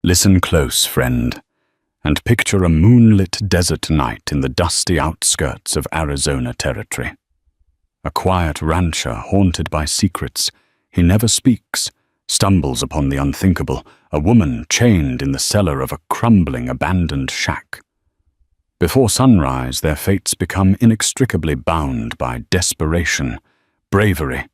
Listen close, friend, and picture a moonlit desert night in the dusty outskirts of Arizona territory. A quiet rancher haunted by secrets. He never speaks, stumbles upon the unthinkable, a woman chained in the cellar of a crumbling, abandoned shack. Before sunrise, their fates become inextricably bound by desperation, bravery,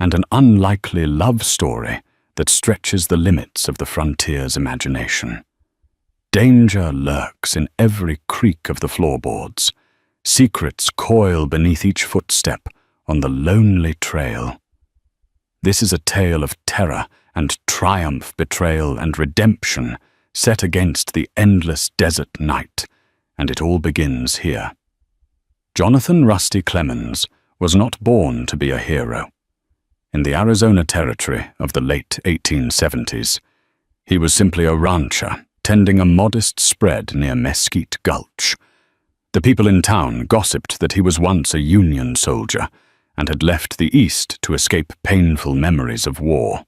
and an unlikely love story that stretches the limits of the frontier's imagination. Danger lurks in every creak of the floorboards. Secrets coil beneath each footstep on the lonely trail. This is a tale of terror and triumph, betrayal and redemption set against the endless desert night, and it all begins here. Jonathan Rusty Clemens was not born to be a hero. In the Arizona territory of the late 1870s, he was simply a rancher tending a modest spread near Mesquite Gulch. The people in town gossiped that he was once a Union soldier and had left the East to escape painful memories of war.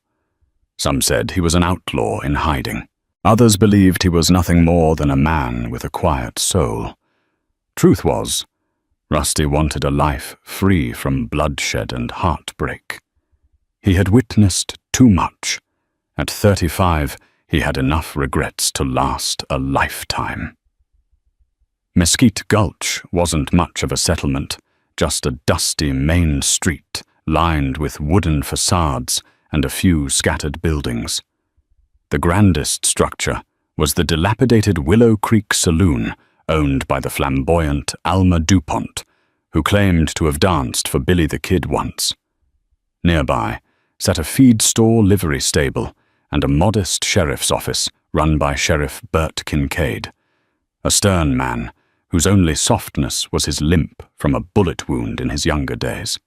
Some said he was an outlaw in hiding. Others believed he was nothing more than a man with a quiet soul. Truth was, Rusty wanted a life free from bloodshed and heartbreak. He had witnessed too much. At 35, he had enough regrets to last a lifetime. Mesquite Gulch wasn't much of a settlement, just a dusty main street lined with wooden facades and a few scattered buildings. The grandest structure was the dilapidated Willow Creek Saloon, owned by the flamboyant Alma DuPont, who claimed to have danced for Billy the Kid once. Nearby sat a feed store livery stable and a modest sheriff's office run by Sheriff Bert Kincaid, a stern man whose only softness was his limp from a bullet wound in his younger days.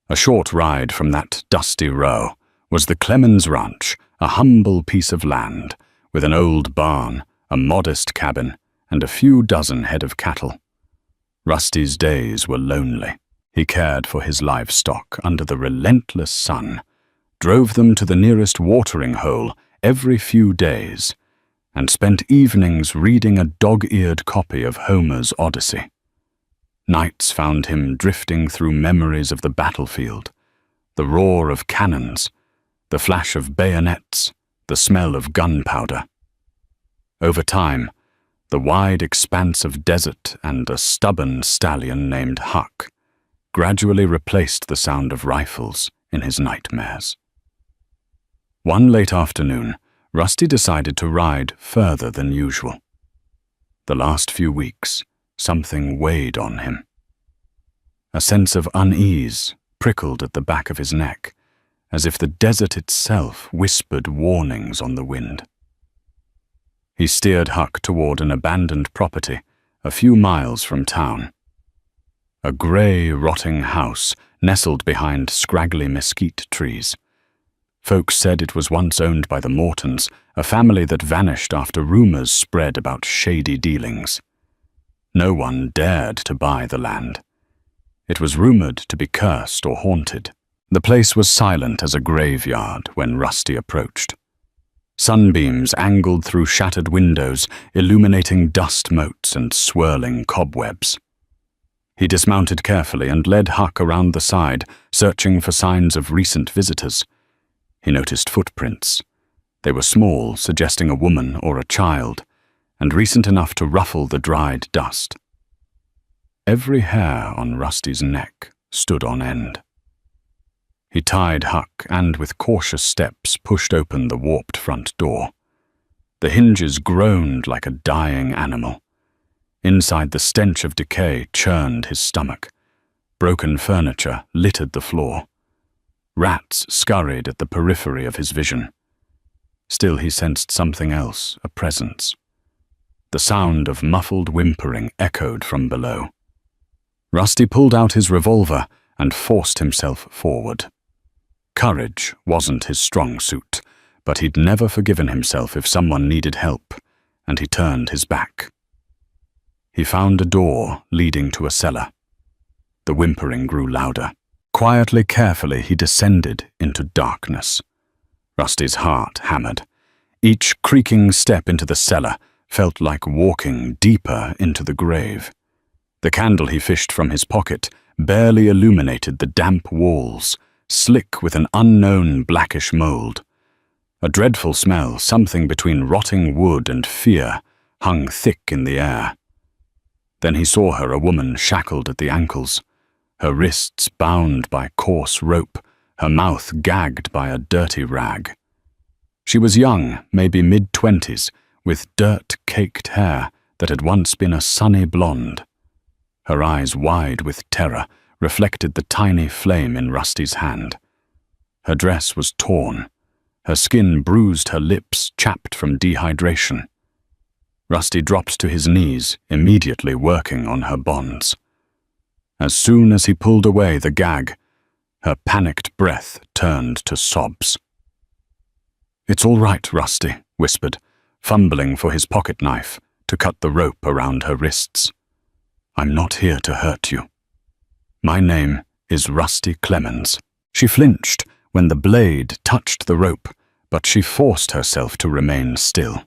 A short ride from that dusty row was the Clemens Ranch, a humble piece of land with an old barn, a modest cabin, and a few dozen head of cattle. Rusty's days were lonely. He cared for his livestock under the relentless sun, drove them to the nearest watering hole every few days, and spent evenings reading a dog-eared copy of Homer's Odyssey. Nights found him drifting through memories of the battlefield, the roar of cannons, the flash of bayonets, the smell of gunpowder. Over time, the wide expanse of desert and a stubborn stallion named Huck gradually replaced the sound of rifles in his nightmares. One late afternoon, Rusty decided to ride further than usual. The last few weeks, something weighed on him. A sense of unease prickled at the back of his neck, as if the desert itself whispered warnings on the wind. He steered Huck toward an abandoned property a few miles from town. A gray, rotting house nestled behind scraggly mesquite trees. Folks said it was once owned by the Mortons, a family that vanished after rumors spread about shady dealings. No one dared to buy the land. It was rumored to be cursed or haunted. The place was silent as a graveyard when Rusty approached. Sunbeams angled through shattered windows, illuminating dust motes and swirling cobwebs. He dismounted carefully and led Huck around the side, searching for signs of recent visitors. He noticed footprints. They were small, suggesting a woman or a child, and recent enough to ruffle the dried dust. Every hair on Rusty's neck stood on end. He tied Huck and with cautious steps pushed open the warped front door. The hinges groaned like a dying animal. Inside, the stench of decay churned his stomach. Broken furniture littered the floor. Rats scurried at the periphery of his vision. Still he sensed something else, a presence. The sound of muffled whimpering echoed from below. Rusty pulled out his revolver and forced himself forward. Courage wasn't his strong suit, but he'd never forgiven himself if someone needed help, and he turned his back. He found a door leading to a cellar. The whimpering grew louder. Quietly, carefully, he descended into darkness. Rusty's heart hammered. Each creaking step into the cellar felt like walking deeper into the grave. The candle he fished from his pocket barely illuminated the damp walls, slick with an unknown blackish mold. A dreadful smell, something between rotting wood and fear, hung thick in the air. Then he saw her, a woman shackled at the ankles, her wrists bound by coarse rope, her mouth gagged by a dirty rag. She was young, maybe mid-20s, with dirt-caked hair that had once been a sunny blonde. Her eyes, wide with terror, reflected the tiny flame in Rusty's hand. Her dress was torn. Her skin bruised, her lips chapped from dehydration. Rusty dropped to his knees, immediately working on her bonds. As soon as he pulled away the gag, her panicked breath turned to sobs. "It's all right, Rusty," whispered, fumbling for his pocket knife to cut the rope around her wrists. "I'm not here to hurt you. My name is Rusty Clemens." She flinched when the blade touched the rope, but she forced herself to remain still.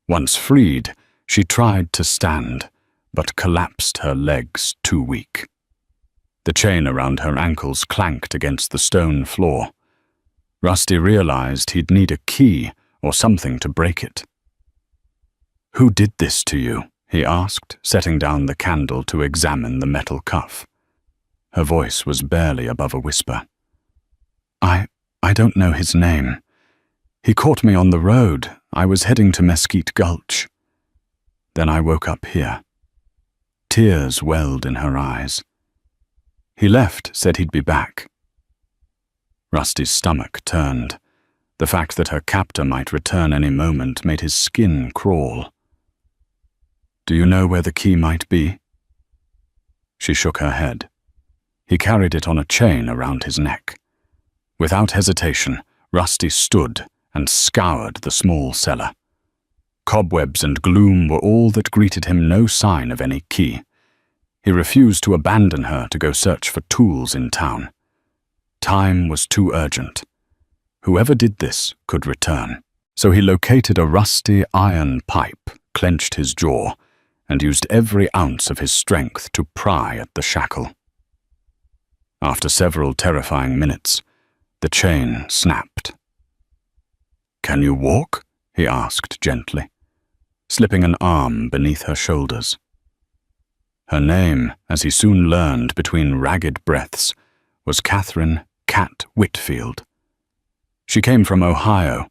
Once freed, she tried to stand, but collapsed, her legs too weak. The chain around her ankles clanked against the stone floor. Rusty realized he'd need a key or something to break it. "Who did this to you?" he asked, setting down the candle to examine the metal cuff. Her voice was barely above a whisper. I don't know his name. He caught me on the road. I was heading to Mesquite Gulch. Then I woke up here." Tears welled in her eyes. "He left, said he'd be back." Rusty's stomach turned. The fact that her captor might return any moment made his skin crawl. "Do you know where the key might be?" She shook her head. He carried it on a chain around his neck. Without hesitation, Rusty stood and scoured the small cellar. Cobwebs and gloom were all that greeted him, no sign of any key. He refused to abandon her to go search for tools in town. Time was too urgent. Whoever did this could return. So he located a rusty iron pipe, clenched his jaw, and used every ounce of his strength to pry at the shackle. After several terrifying minutes, the chain snapped. "Can you walk?" he asked gently, slipping an arm beneath her shoulders. Her name, as he soon learned between ragged breaths, was Catherine "Cat" Whitfield. She came from Ohio,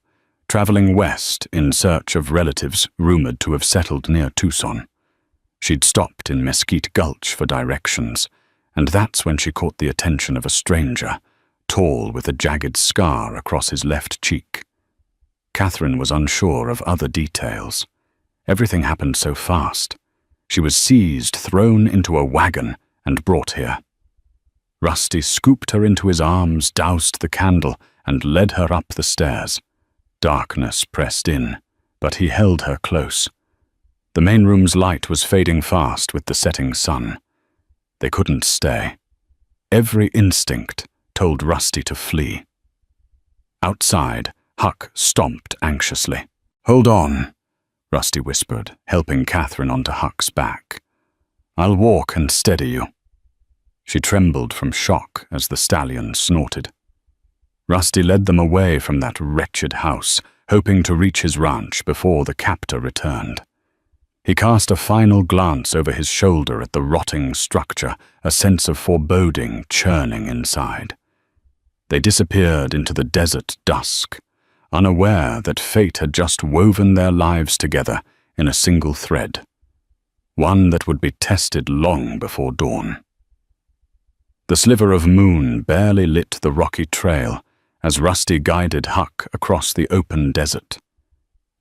traveling west in search of relatives rumored to have settled near Tucson. She'd stopped in Mesquite Gulch for directions, and that's when she caught the attention of a stranger, tall with a jagged scar across his left cheek. Catherine was unsure of other details. Everything happened so fast. She was seized, thrown into a wagon, and brought here. Rusty scooped her into his arms, doused the candle, and led her up the stairs. Darkness pressed in, but he held her close. The main room's light was fading fast with the setting sun. They couldn't stay. Every instinct told Rusty to flee. Outside, Huck stomped anxiously. "Hold on," Rusty whispered, helping Catherine onto Huck's back. "I'll walk and steady you." She trembled from shock as the stallion snorted. Rusty led them away from that wretched house, hoping to reach his ranch before the captor returned. He cast a final glance over his shoulder at the rotting structure, a sense of foreboding churning inside. They disappeared into the desert dusk, unaware that fate had just woven their lives together in a single thread, one that would be tested long before dawn. The sliver of moon barely lit the rocky trail as Rusty guided Huck across the open desert.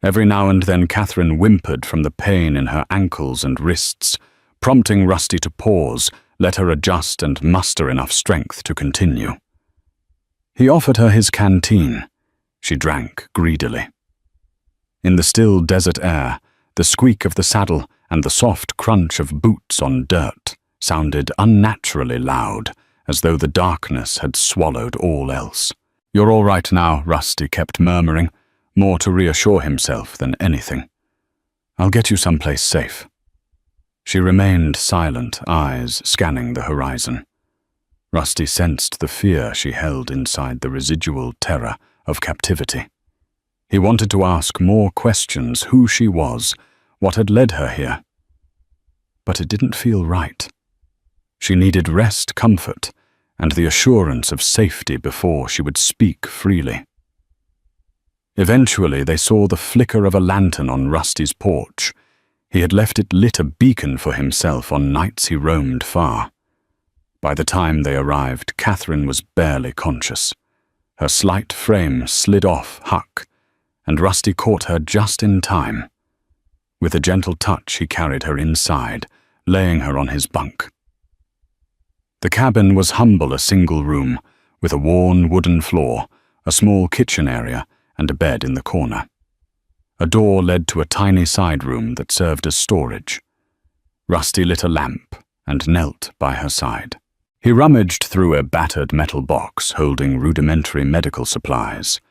Every now and then Catherine whimpered from the pain in her ankles and wrists, prompting Rusty to pause, let her adjust and muster enough strength to continue. He offered her his canteen. She drank greedily. In the still desert air, the squeak of the saddle and the soft crunch of boots on dirt sounded unnaturally loud, as though the darkness had swallowed all else. "You're all right now," Rusty kept murmuring, more to reassure himself than anything. "I'll get you someplace safe." She remained silent, eyes scanning the horizon. Rusty sensed the fear she held inside, the residual terror of captivity. He wanted to ask more questions: who she was, what had led her here. But it didn't feel right. She needed rest, comfort, and the assurance of safety before she would speak freely. Eventually, they saw the flicker of a lantern on Rusty's porch. He had left it lit, a beacon for himself on nights he roamed far. By the time they arrived, Catherine was barely conscious. Her slight frame slid off Huck, and Rusty caught her just in time. With a gentle touch, he carried her inside, laying her on his bunk. The cabin was humble, a single room, with a worn wooden floor, a small kitchen area, and a bed in the corner. A door led to a tiny side room that served as storage. Rusty lit a lamp and knelt by her side. He rummaged through a battered metal box holding rudimentary medical supplies,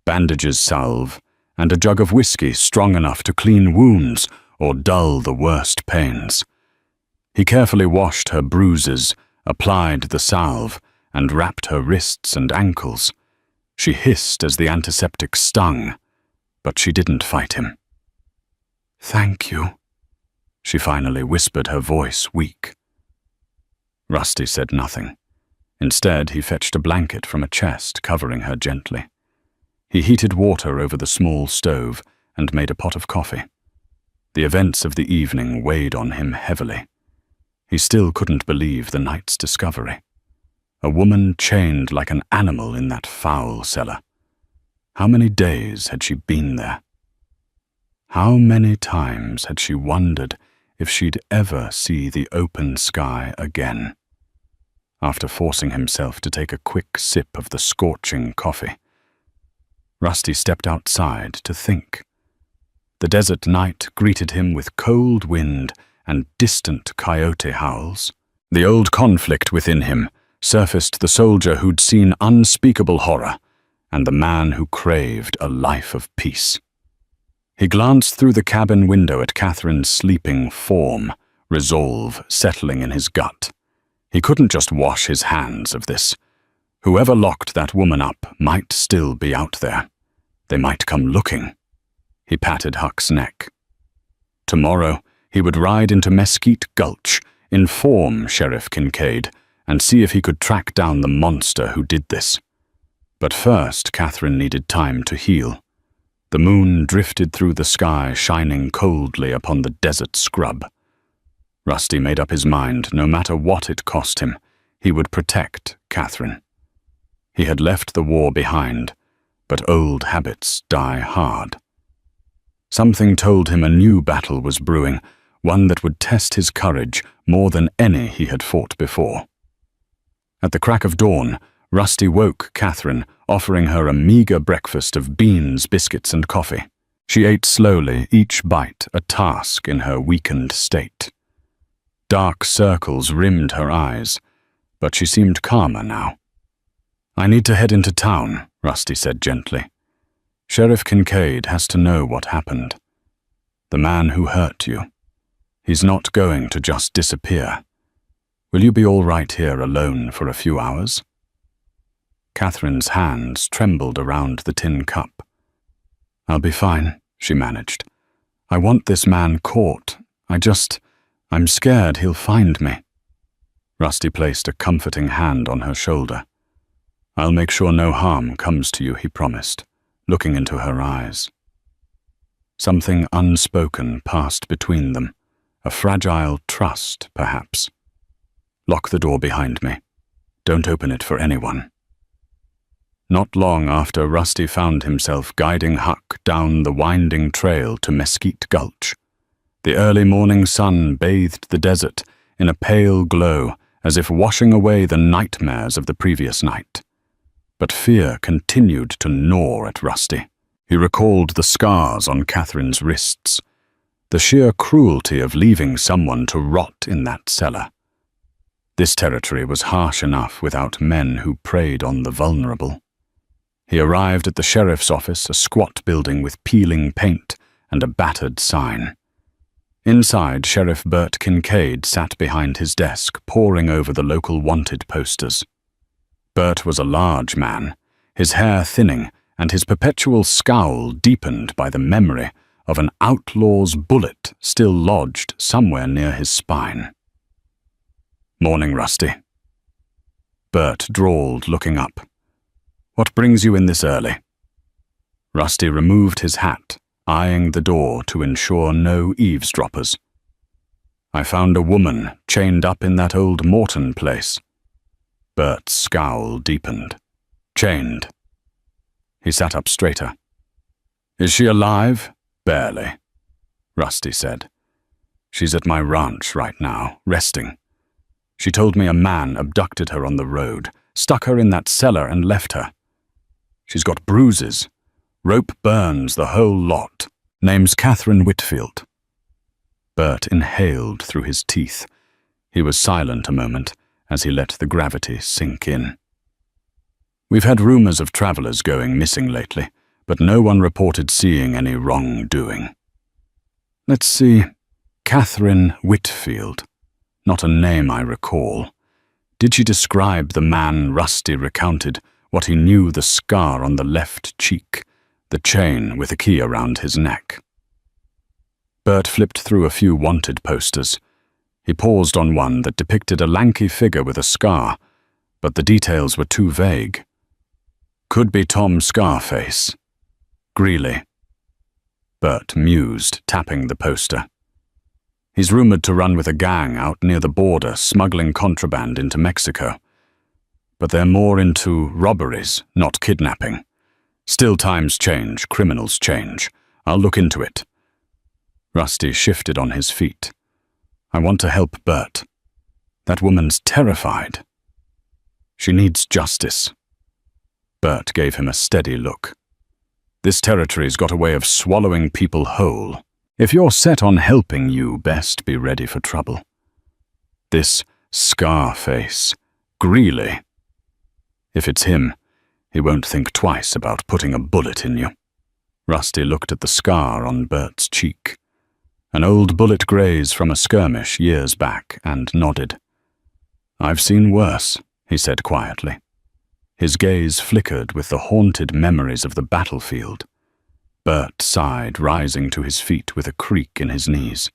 bandages, salve, and a jug of whiskey strong enough to clean wounds or dull the worst pains. He carefully washed her bruises, applied the salve, and wrapped her wrists and ankles. She hissed as the antiseptic stung, but she didn't fight him. "Thank you," she finally whispered, her voice weak. Rusty said nothing. Instead, he fetched a blanket from a chest, covering her gently. He heated water over the small stove and made a pot of coffee. The events of the evening weighed on him heavily. He still couldn't believe the night's discovery. A woman chained like an animal in that foul cellar. How many days had she been there? How many times had she wondered if she'd ever see the open sky again? After forcing himself to take a quick sip of the scorching coffee, Rusty stepped outside to think. The desert night greeted him with cold wind and distant coyote howls. The old conflict within him surfaced: the soldier who'd seen unspeakable horror, and the man who craved a life of peace. He glanced through the cabin window at Catherine's sleeping form, resolve settling in his gut. He couldn't just wash his hands of this. Whoever locked that woman up might still be out there. They might come looking. He patted Huck's neck. Tomorrow, he would ride into Mesquite Gulch, inform Sheriff Kincaid, and see if he could track down the monster who did this. But first, Catherine needed time to heal. The moon drifted through the sky, shining coldly upon the desert scrub. Rusty made up his mind: no matter what it cost him, he would protect Catherine. He had left the war behind, but old habits die hard. Something told him a new battle was brewing, one that would test his courage more than any he had fought before. At the crack of dawn, Rusty woke Catherine, offering her a meager breakfast of beans, biscuits, and coffee. She ate slowly, each bite a task in her weakened state. Dark circles rimmed her eyes, but she seemed calmer now. "I need to head into town," Rusty said gently. "Sheriff Kincaid has to know what happened. The man who hurt you. He's not going to just disappear. Will you be all right here alone for a few hours?" Catherine's hands trembled around the tin cup. "I'll be fine," she managed. "I want this man caught. I'm scared he'll find me." Rusty placed a comforting hand on her shoulder. "I'll make sure no harm comes to you," he promised, looking into her eyes. Something unspoken passed between them, a fragile trust, perhaps. "Lock the door behind me. Don't open it for anyone." Not long after, Rusty found himself guiding Huck down the winding trail to Mesquite Gulch. The early morning sun bathed the desert in a pale glow, as if washing away the nightmares of the previous night. But fear continued to gnaw at Rusty. He recalled the scars on Catherine's wrists, the sheer cruelty of leaving someone to rot in that cellar. This territory was harsh enough without men who preyed on the vulnerable. He arrived at the sheriff's office, a squat building with peeling paint and a battered sign. Inside, Sheriff Bert Kincaid sat behind his desk, poring over the local wanted posters. Bert was a large man, his hair thinning and his perpetual scowl deepened by the memory of an outlaw's bullet still lodged somewhere near his spine. "Morning, Rusty," Bert drawled, looking up. "What brings you in this early?" Rusty removed his hat, eyeing the door to ensure no eavesdroppers. "I found a woman chained up in that old Morton place." Bert's scowl deepened. "Chained." He sat up straighter. "Is she alive?" "Barely," Rusty said. "She's at my ranch right now, resting. She told me a man abducted her on the road, stuck her in that cellar and left her. She's got bruises, rope burns, the whole lot. Name's Catherine Whitfield." Bert inhaled through his teeth. He was silent a moment as he let the gravity sink in. "We've had rumors of travelers going missing lately, but no one reported seeing any wrongdoing. Let's see, Catherine Whitfield. Not a name I recall. Did she describe the man Rusty recounted, what he knew, the scar on the left cheek, the chain with a key around his neck?" Bert flipped through a few wanted posters. He paused on one that depicted a lanky figure with a scar, but the details were too vague. "Could be Tom Scarface. Greeley." Bert mused, tapping the poster. "He's rumored to run with a gang out near the border, smuggling contraband into Mexico. But they're more into robberies, not kidnapping. Still, times change, criminals change. I'll look into it." Rusty shifted on his feet. "I want to help Bert. That woman's terrified. She needs justice." Bert gave him a steady look. "This territory's got a way of swallowing people whole. If you're set on helping, you best be ready for trouble. This Scarface, Greeley. If it's him, he won't think twice about putting a bullet in you." Rusty looked at the scar on Bert's cheek. An old bullet graze from a skirmish years back, and nodded. "I've seen worse," he said quietly. His gaze flickered with the haunted memories of the battlefield. Bert sighed, rising to his feet with a creak in his knees.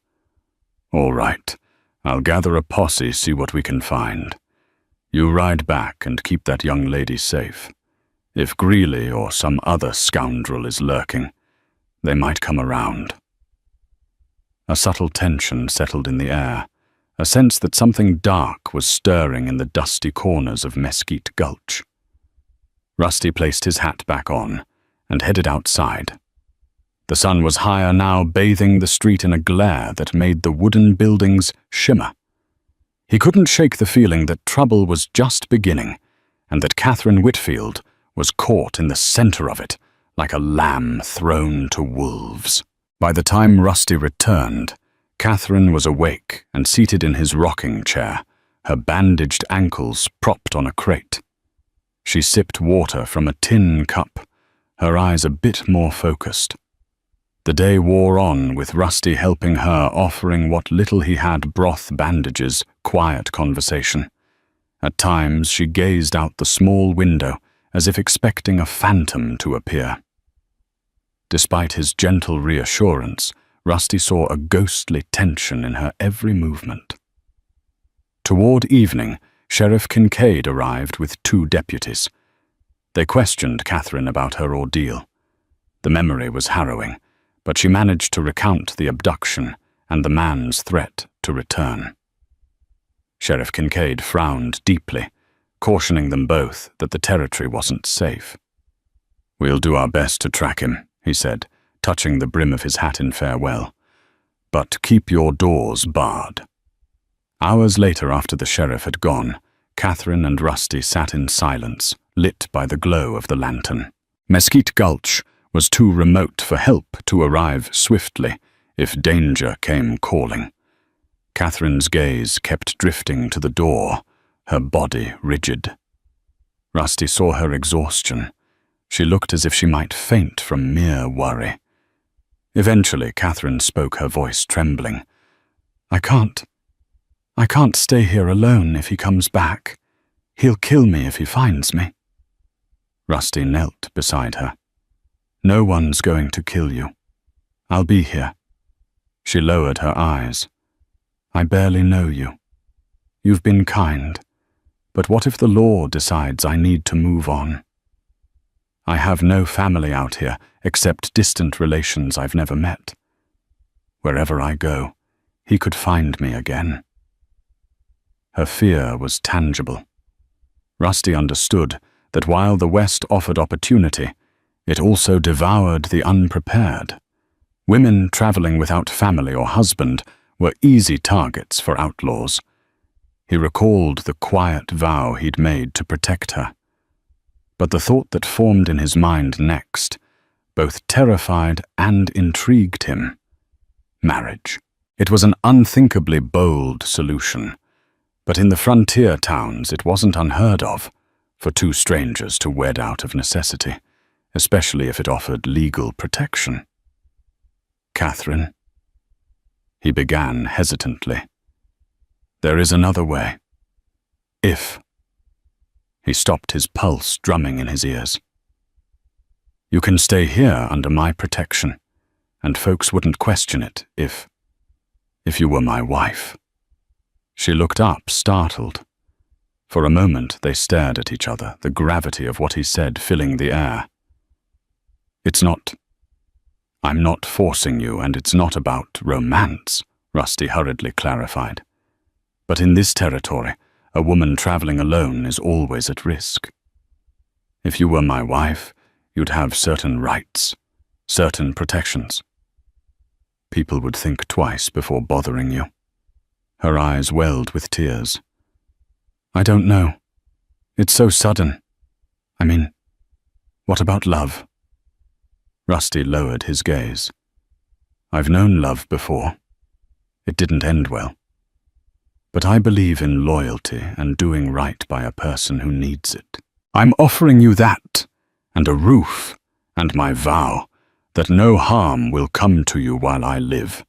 "All right, I'll gather a posse, see what we can find. You ride back and keep that young lady safe. If Greeley or some other scoundrel is lurking, they might come around." A subtle tension settled in the air, a sense that something dark was stirring in the dusty corners of Mesquite Gulch. Rusty placed his hat back on and headed outside. The sun was higher now, bathing the street in a glare that made the wooden buildings shimmer. He couldn't shake the feeling that trouble was just beginning, and that Catherine Whitfield was caught in the center of it, like a lamb thrown to wolves. By the time Rusty returned, Catherine was awake and seated in his rocking chair, her bandaged ankles propped on a crate. She sipped water from a tin cup, her eyes a bit more focused. The day wore on, with Rusty helping her, offering what little he had, broth, bandages, quiet conversation. At times she gazed out the small window as if expecting a phantom to appear. Despite his gentle reassurance, Rusty saw a ghostly tension in her every movement. Toward evening, Sheriff Kincaid arrived with 2 deputies. They questioned Catherine about her ordeal. The memory was harrowing, but she managed to recount the abduction and the man's threat to return. Sheriff Kincaid frowned deeply, cautioning them both that the territory wasn't safe. "We'll do our best to track him," he said, touching the brim of his hat in farewell. "But keep your doors barred." Hours later, after the sheriff had gone, Catherine and Rusty sat in silence, lit by the glow of the lantern. Mesquite Gulch was too remote for help to arrive swiftly if danger came calling. Catherine's gaze kept drifting to the door, her body rigid. Rusty saw her exhaustion, She looked as if she might faint from mere worry. Eventually, Catherine spoke, her voice trembling. I can't stay here alone if he comes back. He'll kill me if he finds me." Rusty knelt beside her. "No one's going to kill you. I'll be here." She lowered her eyes. "I barely know you. You've been kind, but what if the law decides I need to move on? I have no family out here except distant relations I've never met. Wherever I go, he could find me again." Her fear was tangible. Rusty understood that while the West offered opportunity, it also devoured the unprepared. Women traveling without family or husband were easy targets for outlaws. He recalled the quiet vow he'd made to protect her. But the thought that formed in his mind next both terrified and intrigued him. Marriage. It was an unthinkably bold solution, but in the frontier towns it wasn't unheard of for two strangers to wed out of necessity, especially if it offered legal protection. "Catherine," he began hesitantly, "there is another way. If..." He stopped, his pulse drumming in his ears. "You can stay here under my protection, and folks wouldn't question it if you were my wife." She looked up, startled. For a moment they stared at each other, the gravity of what he said filling the air. I'm not forcing you, and it's not about romance," Rusty hurriedly clarified. "But in this territory, a woman traveling alone is always at risk. If you were my wife, you'd have certain rights, certain protections. People would think twice before bothering you." Her eyes welled with tears. "I don't know. It's so sudden. I mean, what about love?" Rusty lowered his gaze. "I've known love before. It didn't end well. But I believe in loyalty and doing right by a person who needs it. I'm offering you that, and a roof, and my vow that no harm will come to you while I live."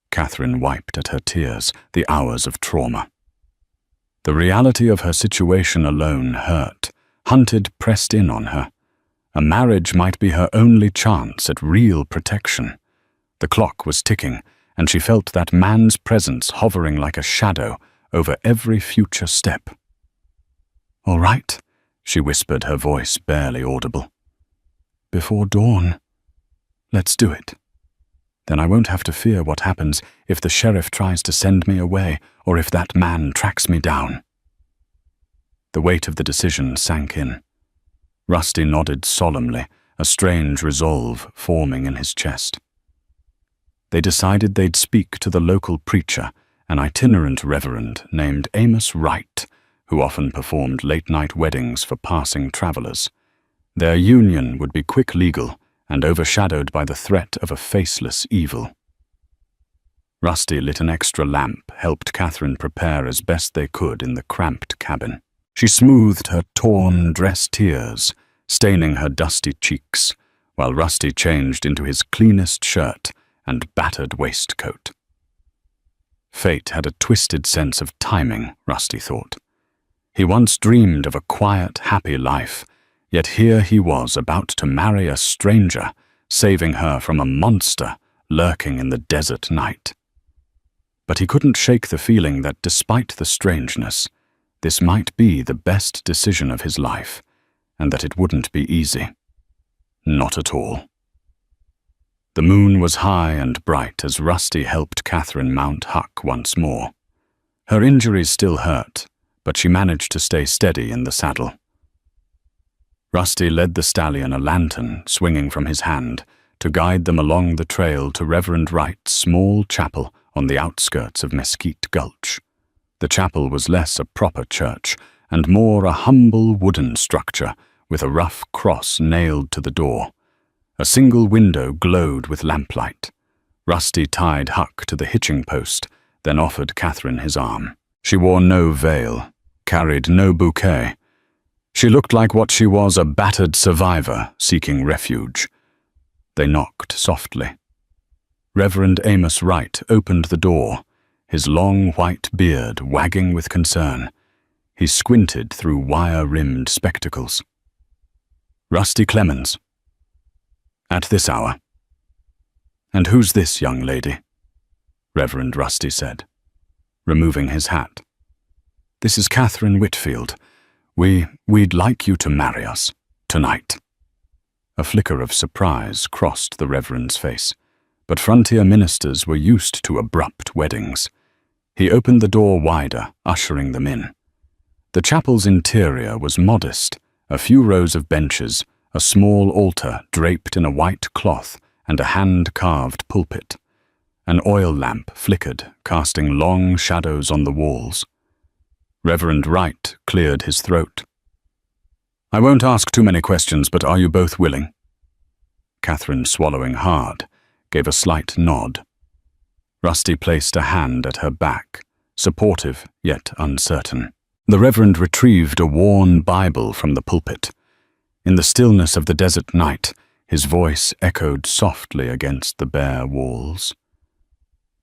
Catherine wiped at her tears, the hours of trauma. The reality of her situation alone hurt. Hunted pressed in on her. A marriage might be her only chance at real protection. The clock was ticking, and she felt that man's presence hovering like a shadow over every future step. "All right," she whispered, her voice barely audible. "Before dawn. Let's do it. Then I won't have to fear what happens if the sheriff tries to send me away or if that man tracks me down." The weight of the decision sank in. Rusty nodded solemnly, a strange resolve forming in his chest. They decided they'd speak to the local preacher, an itinerant reverend named Amos Wright, who often performed late-night weddings for passing travelers. Their union would be quick legal and overshadowed by the threat of a faceless evil. Rusty lit an extra lamp, helped Catherine prepare as best they could in the cramped cabin. She smoothed her torn dress tears, staining her dusty cheeks, while Rusty changed into his cleanest shirt and battered waistcoat. Fate had a twisted sense of timing, Rusty thought. He once dreamed of a quiet, happy life, yet here he was about to marry a stranger, saving her from a monster lurking in the desert night. But he couldn't shake the feeling that despite the strangeness, this might be the best decision of his life, and that it wouldn't be easy. Not at all. The moon was high and bright as Rusty helped Catherine mount Huck once more. Her injuries still hurt, but she managed to stay steady in the saddle. Rusty led the stallion, a lantern swinging from his hand, to guide them along the trail to Reverend Wright's small chapel on the outskirts of Mesquite Gulch. The chapel was less a proper church and more a humble wooden structure with a rough cross nailed to the door. A single window glowed with lamplight. Rusty tied Huck to the hitching post, then offered Catherine his arm. She wore no veil, carried no bouquet, She looked like what she was, a battered survivor seeking refuge. They knocked softly. Reverend Amos Wright opened the door, his long white beard wagging with concern. He squinted through wire-rimmed spectacles. "Rusty Clemens." "At this hour." "And who's this young lady?" Reverend Rusty said, removing his hat. "This is Catherine Whitfield. We'd like you to marry us, tonight." A flicker of surprise crossed the Reverend's face, but frontier ministers were used to abrupt weddings. He opened the door wider, ushering them in. The chapel's interior was modest, a few rows of benches, a small altar draped in a white cloth, and a hand-carved pulpit. An oil lamp flickered, casting long shadows on the walls. Reverend Wright cleared his throat. "I won't ask too many questions, but are you both willing?" Catherine, swallowing hard, gave a slight nod. Rusty placed a hand at her back, supportive yet uncertain. The Reverend retrieved a worn Bible from the pulpit. In the stillness of the desert night, his voice echoed softly against the bare walls.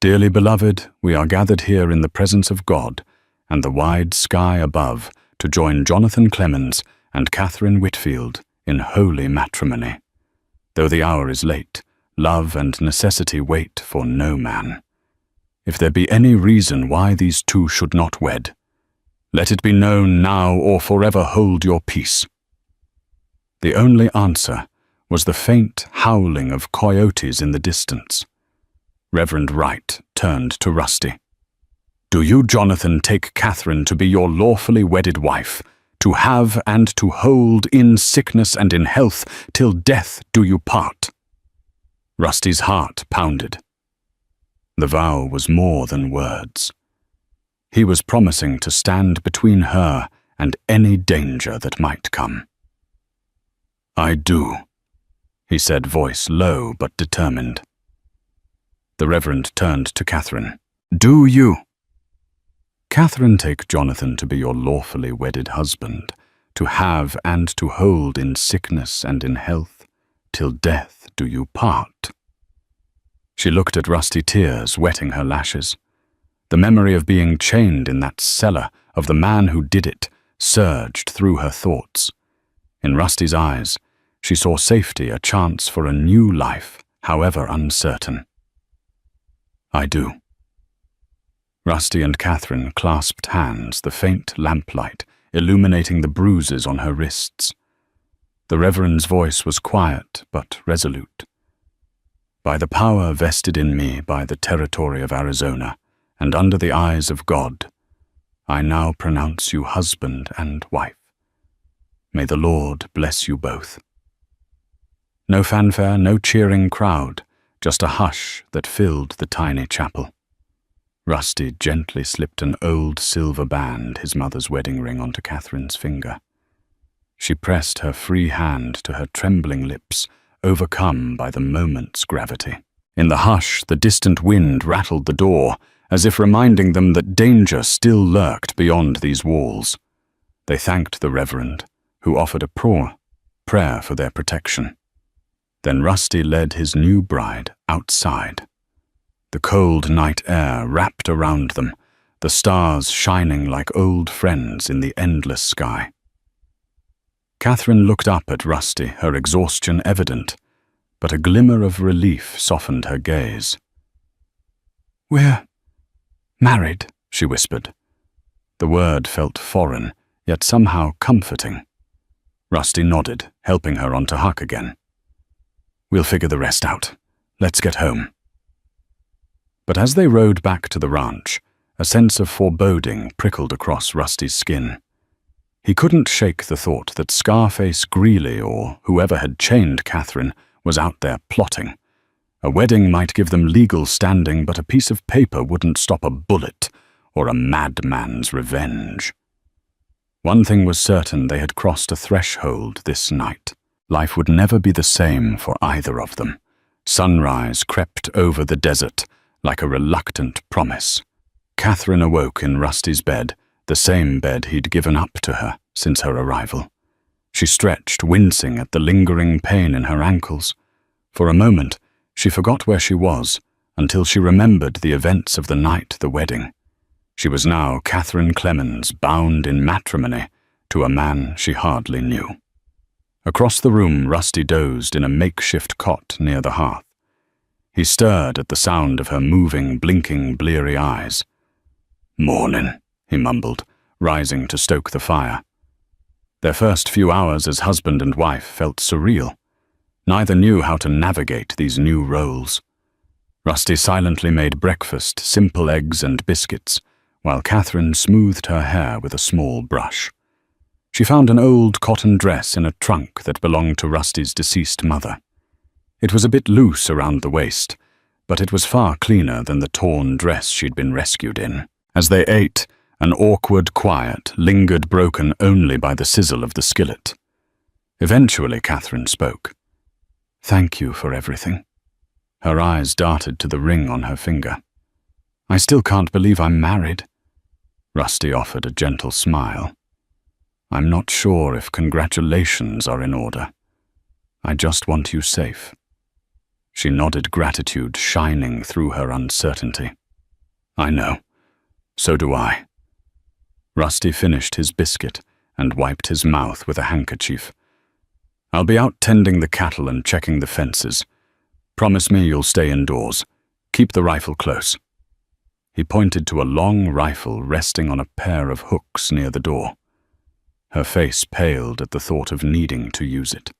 "Dearly beloved, we are gathered here in the presence of God and the wide sky above to join Jonathan Clemens and Catherine Whitfield in holy matrimony. Though the hour is late, love and necessity wait for no man. If there be any reason why these two should not wed, let it be known now or forever hold your peace." The only answer was the faint howling of coyotes in the distance. Reverend Wright turned to Rusty. "Do you, Jonathan, take Catherine to be your lawfully wedded wife, to have and to hold in sickness and in health, till death do you part?" Rusty's heart pounded. The vow was more than words. He was promising to stand between her and any danger that might come. "I do," he said, voice low but determined. The Reverend turned to Catherine. "Do you, Catherine, take Jonathan to be your lawfully wedded husband, to have and to hold in sickness and in health, till death do you part?" She looked at Rusty, tears wetting her lashes. The memory of being chained in that cellar, of the man who did it, surged through her thoughts. In Rusty's eyes, she saw safety, a chance for a new life, however uncertain. "I do." Rusty and Catherine clasped hands, the faint lamplight illuminating the bruises on her wrists. The Reverend's voice was quiet but resolute. "By the power vested in me by the territory of Arizona, and under the eyes of God, I now pronounce you husband and wife. May the Lord bless you both." No fanfare, no cheering crowd, just a hush that filled the tiny chapel. Rusty gently slipped an old silver band, his mother's wedding ring, onto Catherine's finger. She pressed her free hand to her trembling lips, overcome by the moment's gravity. In the hush, the distant wind rattled the door, as if reminding them that danger still lurked beyond these walls. They thanked the Reverend, who offered a prayer for their protection. Then Rusty led his new bride outside. The cold night air wrapped around them, the stars shining like old friends in the endless sky. Catherine looked up at Rusty, her exhaustion evident, but a glimmer of relief softened her gaze. "We're married," she whispered. The word felt foreign, yet somehow comforting. Rusty nodded, helping her onto Huck again. "We'll figure the rest out. Let's get home." But as they rode back to the ranch, a sense of foreboding prickled across Rusty's skin. He couldn't shake the thought that Scarface Greeley, or whoever had chained Catherine, was out there plotting. A wedding might give them legal standing, but a piece of paper wouldn't stop a bullet or a madman's revenge. One thing was certain: they had crossed a threshold this night. Life would never be the same for either of them. Sunrise crept over the desert like a reluctant promise. Catherine awoke in Rusty's bed, the same bed he'd given up to her since her arrival. She stretched, wincing at the lingering pain in her ankles. For a moment, she forgot where she was, until she remembered the events of the night the wedding. She was now Catherine Clemens, bound in matrimony to a man she hardly knew. Across the room, Rusty dozed in a makeshift cot near the hearth. He stirred at the sound of her moving, blinking, bleary eyes. "Mornin'," he mumbled, rising to stoke the fire. Their first few hours as husband and wife felt surreal. Neither knew how to navigate these new roles. Rusty silently made breakfast, simple eggs and biscuits, while Catherine smoothed her hair with a small brush. She found an old cotton dress in a trunk that belonged to Rusty's deceased mother. It was a bit loose around the waist, but it was far cleaner than the torn dress she'd been rescued in. As they ate, an awkward quiet lingered, broken only by the sizzle of the skillet. Eventually, Catherine spoke. "Thank you for everything." Her eyes darted to the ring on her finger. "I still can't believe I'm married." Rusty offered a gentle smile. "I'm not sure if congratulations are in order. I just want you safe." She nodded, gratitude shining through her uncertainty. "I know. So do I." Rusty finished his biscuit and wiped his mouth with a handkerchief. "I'll be out tending the cattle and checking the fences. Promise me you'll stay indoors. Keep the rifle close." He pointed to a long rifle resting on a pair of hooks near the door. Her face paled at the thought of needing to use it.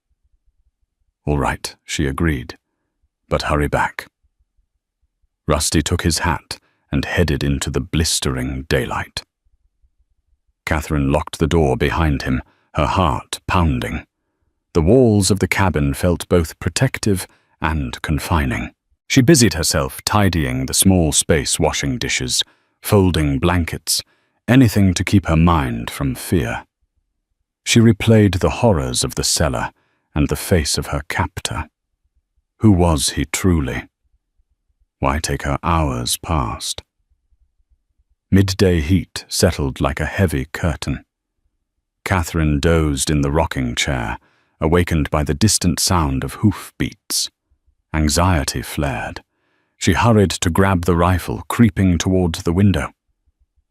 "All right," she agreed, "but hurry back." Rusty took his hat and headed into the blistering daylight. Catherine locked the door behind him, her heart pounding. The walls of the cabin felt both protective and confining. She busied herself tidying the small space, washing dishes, folding blankets, anything to keep her mind from fear. She replayed the horrors of the cellar and the face of her captor. Who was he truly? Why take her hours past? Midday heat settled like a heavy curtain. Catherine dozed in the rocking chair, awakened by the distant sound of hoofbeats. Anxiety flared. She hurried to grab the rifle, creeping toward the window.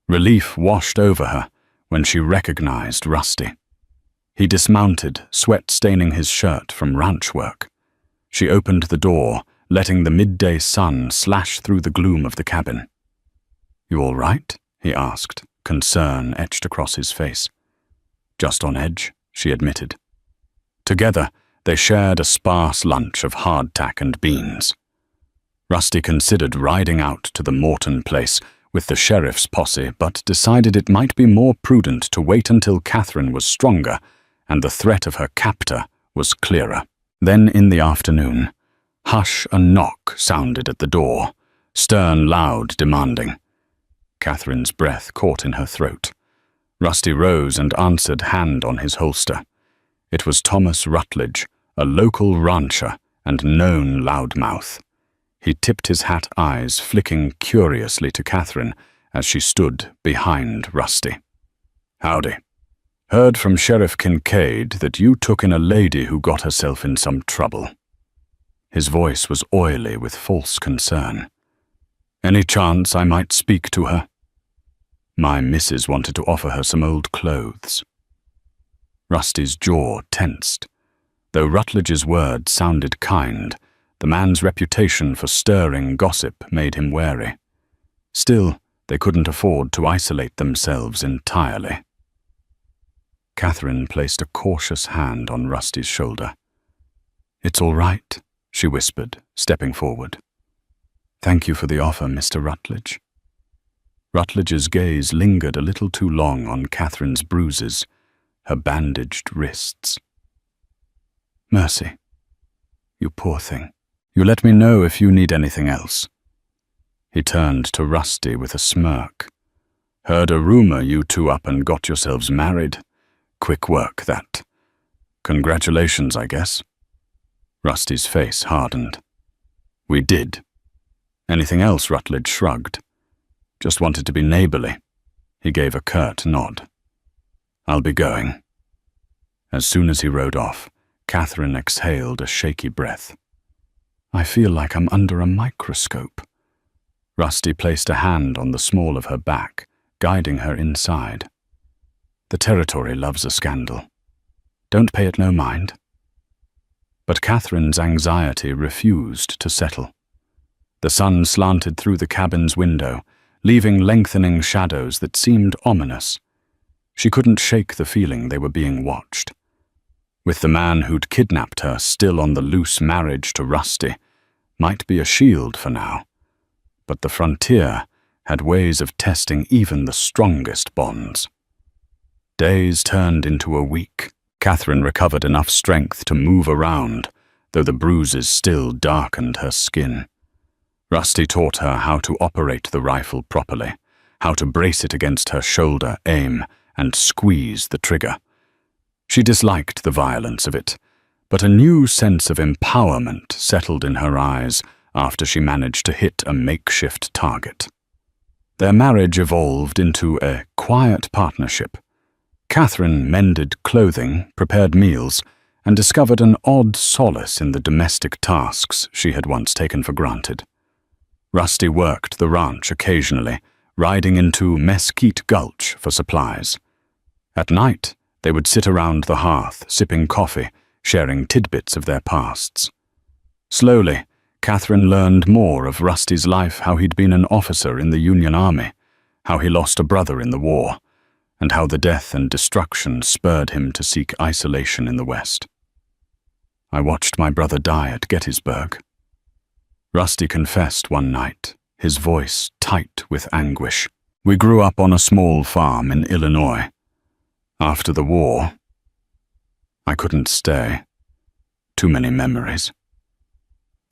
Relief washed over her when she recognized Rusty. He dismounted, sweat staining his shirt from ranch work. She opened the door, letting the midday sun slash through the gloom of the cabin. "You all right?" he asked, concern etched across his face. "Just on edge," she admitted. Together, they shared a sparse lunch of hardtack and beans. Rusty considered riding out to the Morton place with the sheriff's posse, but decided it might be more prudent to wait until Catherine was stronger and the threat of her captor was clearer. Then in the afternoon, hush, a knock sounded at the door, stern, loud, demanding. Catherine's breath caught in her throat. Rusty rose and answered, hand on his holster. It was Thomas Rutledge, a local rancher and known loudmouth. He tipped his hat eyes, flicking curiously to Catherine as she stood behind Rusty. "Howdy. Heard from Sheriff Kincaid that you took in a lady who got herself in some trouble." His voice was oily with false concern. "Any chance I might speak to her?" "My missus wanted to offer her some old clothes." Rusty's jaw tensed. Though Rutledge's words sounded kind, the man's reputation for stirring gossip made him wary. Still, they couldn't afford to isolate themselves entirely. Catherine placed a cautious hand on Rusty's shoulder. "It's all right," she whispered, stepping forward. "Thank you for the offer, Mr. Rutledge." Rutledge's gaze lingered a little too long on Catherine's bruises, her bandaged wrists. "Mercy. You poor thing. You let me know if you need anything else." He turned to Rusty with a smirk. "Heard a rumor you two up and got yourselves married. Quick work, that. Congratulations, I guess." Rusty's face hardened. "We did." "Anything else?" Rutledge shrugged. "Just wanted to be neighborly." He gave a curt nod. "I'll be going." As soon as he rode off, Catherine exhaled a shaky breath. I feel like I'm under a microscope. Rusty placed a hand on the small of her back, guiding her inside. The territory loves a scandal. Don't pay it no mind. But Catherine's anxiety refused to settle. The sun slanted through the cabin's window, leaving lengthening shadows that seemed ominous. She couldn't shake the feeling they were being watched. With the man who'd kidnapped her still on the loose, marriage to Rusty might be a shield for now. But the frontier had ways of testing even the strongest bonds. Days turned into a week. Catherine recovered enough strength to move around, though the bruises still darkened her skin. Rusty taught her how to operate the rifle properly, how to brace it against her shoulder, aim, and squeeze the trigger. She disliked the violence of it, but a new sense of empowerment settled in her eyes after she managed to hit a makeshift target. Their marriage evolved into a quiet partnership. Catherine mended clothing, prepared meals, and discovered an odd solace in the domestic tasks she had once taken for granted. Rusty worked the ranch occasionally, riding into Mesquite Gulch for supplies. At night, they would sit around the hearth, sipping coffee, sharing tidbits of their pasts. Slowly, Catherine learned more of Rusty's life, how he'd been an officer in the Union Army, how he lost a brother in the war, and how the death and destruction spurred him to seek isolation in the West. I watched my brother die at Gettysburg. Rusty confessed one night, his voice tight with anguish. We grew up on a small farm in Illinois. After the war, I couldn't stay. Too many memories.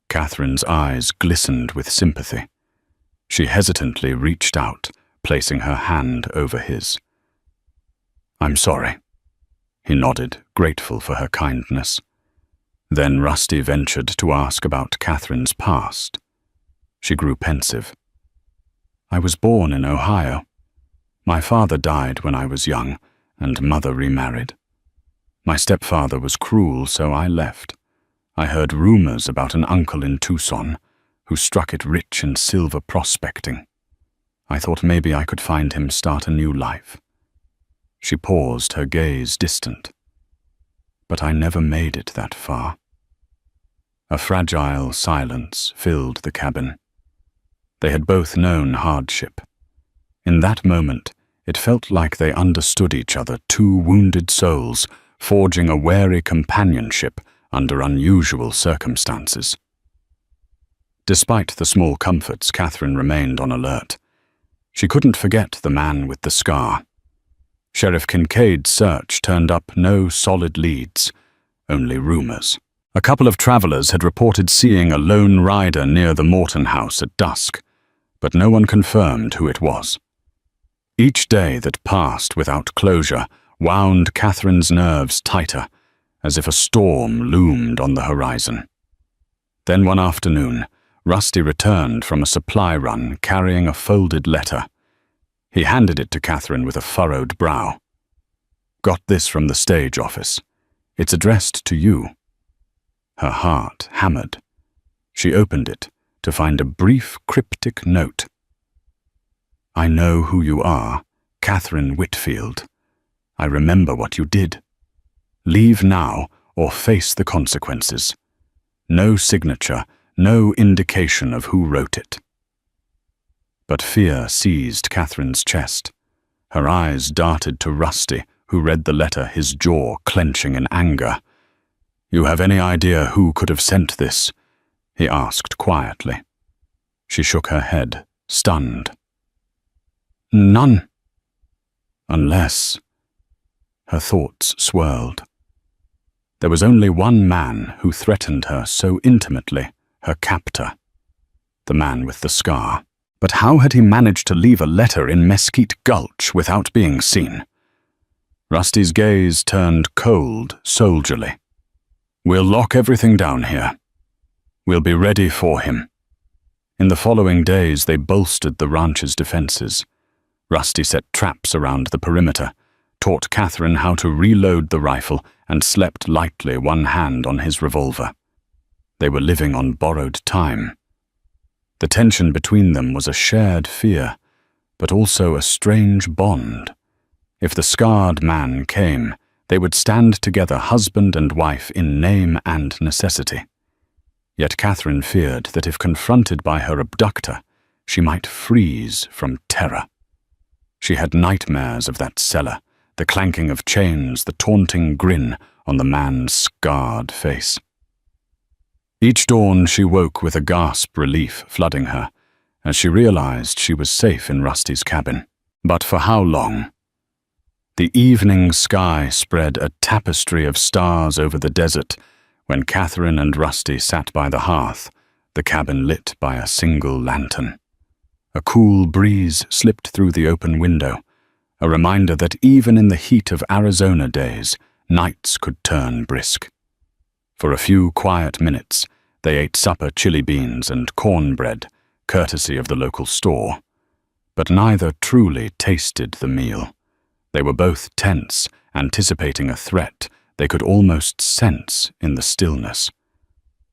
Catherine's eyes glistened with sympathy. She hesitantly reached out, placing her hand over his. I'm sorry. He nodded, grateful for her kindness. Then Rusty ventured to ask about Catherine's past. She grew pensive. I was born in Ohio. My father died when I was young, and Mother remarried. My stepfather was cruel, so I left. I heard rumors about an uncle in Tucson who struck it rich in silver prospecting. I thought maybe I could find him, start a new life. She paused, her gaze distant. But I never made it that far. A fragile silence filled the cabin. They had both known hardship. In that moment, it felt like they understood each other, two wounded souls, forging a wary companionship under unusual circumstances. Despite the small comforts, Catherine remained on alert. She couldn't forget the man with the scar. Sheriff Kincaid's search turned up no solid leads, only rumors. A couple of travelers had reported seeing a lone rider near the Morton house at dusk, but no one confirmed who it was. Each day that passed without closure wound Catherine's nerves tighter, as if a storm loomed on the horizon. Then one afternoon, Rusty returned from a supply run carrying a folded letter. He handed it to Catherine with a furrowed brow. Got this from the stage office. It's addressed to you. Her heart hammered. She opened it to find a brief, cryptic note. I know who you are, Catherine Whitfield. I remember what you did. Leave now or face the consequences. No signature, no indication of who wrote it. But fear seized Catherine's chest. Her eyes darted to Rusty, who read the letter, his jaw clenching in anger. You have any idea who could have sent this? He asked quietly. She shook her head, stunned. None. Unless... Her thoughts swirled. There was only one man who threatened her so intimately, her captor. The man with the scar. But how had he managed to leave a letter in Mesquite Gulch without being seen? Rusty's gaze turned cold, soldierly. We'll lock everything down here. We'll be ready for him. In the following days, they bolstered the ranch's defenses. Rusty set traps around the perimeter, taught Catherine how to reload the rifle, and slept lightly, one hand on his revolver. They were living on borrowed time. The tension between them was a shared fear, but also a strange bond. If the scarred man came, they would stand together, husband and wife, in name and necessity. Yet Catherine feared that if confronted by her abductor, she might freeze from terror. She had nightmares of that cellar, the clanking of chains, the taunting grin on the man's scarred face. Each dawn she woke with a gasp relief flooding her, as she realized she was safe in Rusty's cabin. But for how long? The evening sky spread a tapestry of stars over the desert when Catherine and Rusty sat by the hearth, the cabin lit by a single lantern. A cool breeze slipped through the open window, a reminder that even in the heat of Arizona days, nights could turn brisk. For a few quiet minutes, they ate supper, chili beans and cornbread, courtesy of the local store. But neither truly tasted the meal. They were both tense, anticipating a threat they could almost sense in the stillness.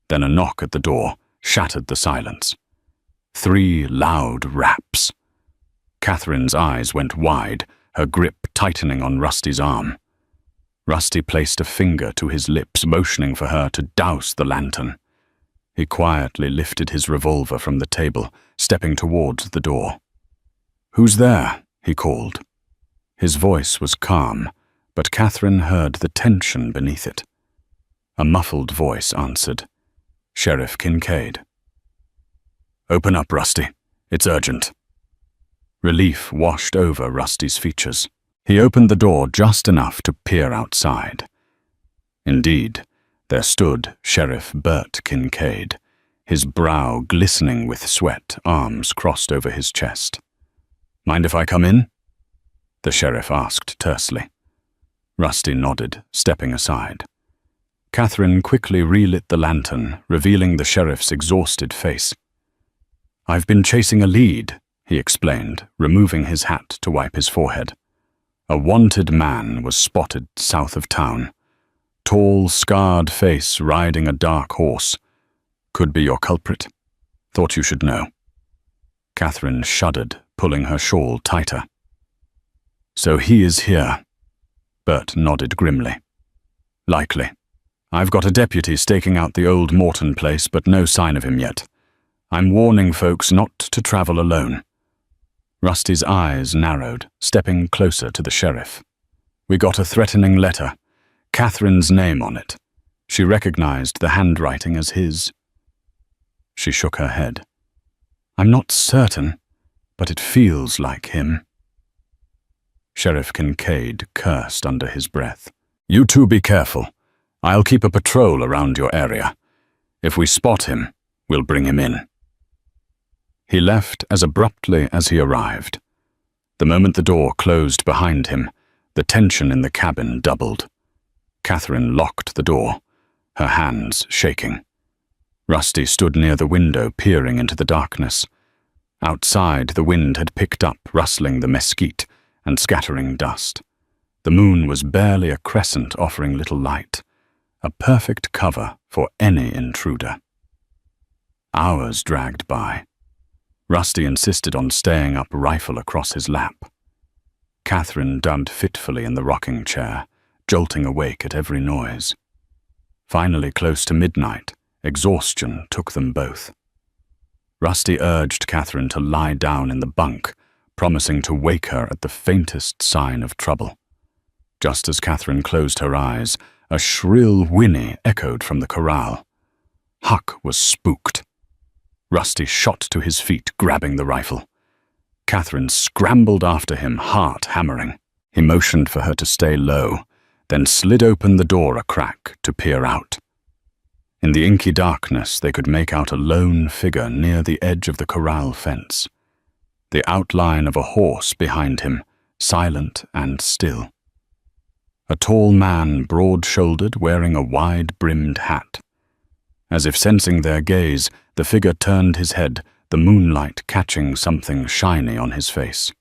Then a knock at the door shattered the silence. 3 loud raps. Catherine's eyes went wide, her grip tightening on Rusty's arm. Rusty placed a finger to his lips, motioning for her to douse the lantern. He quietly lifted his revolver from the table, stepping towards the door. "Who's there?" he called. His voice was calm, but Catherine heard the tension beneath it. A muffled voice answered, "Sheriff Kincaid." "Open up, Rusty. It's urgent." Relief washed over Rusty's features. He opened the door just enough to peer outside. Indeed, there stood Sheriff Bert Kincaid, his brow glistening with sweat, arms crossed over his chest. "Mind if I come in?" the sheriff asked tersely. Rusty nodded, stepping aside. Catherine quickly relit the lantern, revealing the sheriff's exhausted face. "I've been chasing a lead," he explained, removing his hat to wipe his forehead. A wanted man was spotted south of town. Tall, scarred face riding a dark horse. "Could be your culprit. Thought you should know." Catherine shuddered, pulling her shawl tighter. "So he is here." Bert nodded grimly. "Likely. I've got a deputy staking out the old Morton place, but no sign of him yet. I'm warning folks not to travel alone." Rusty's eyes narrowed, stepping closer to the sheriff. "We got a threatening letter. Catherine's name on it. She recognized the handwriting as his." She shook her head. "I'm not certain, but it feels like him." Sheriff Kincaid cursed under his breath. "You two be careful. I'll keep a patrol around your area. If we spot him, we'll bring him in." He left as abruptly as he arrived. The moment the door closed behind him, the tension in the cabin doubled. Catherine locked the door, her hands shaking. Rusty stood near the window, peering into the darkness. Outside, the wind had picked up, rustling the mesquite and scattering dust. The moon was barely a crescent, offering little light, a perfect cover for any intruder. Hours dragged by. Rusty insisted on staying up, rifle across his lap. Catherine dubbed fitfully in the rocking chair, jolting awake at every noise. Finally, close to midnight, exhaustion took them both. Rusty urged Catherine to lie down in the bunk, promising to wake her at the faintest sign of trouble. Just as Catherine closed her eyes, a shrill whinny echoed from the corral. Huck was spooked. Rusty shot to his feet, grabbing the rifle. Catherine scrambled after him, heart hammering. He motioned for her to stay low, then slid open the door a crack to peer out. In the inky darkness, they could make out a lone figure near the edge of the corral fence. The outline of a horse behind him, silent and still. A tall man, broad-shouldered, wearing a wide-brimmed hat. As if sensing their gaze, the figure turned his head, the moonlight catching something shiny on his face.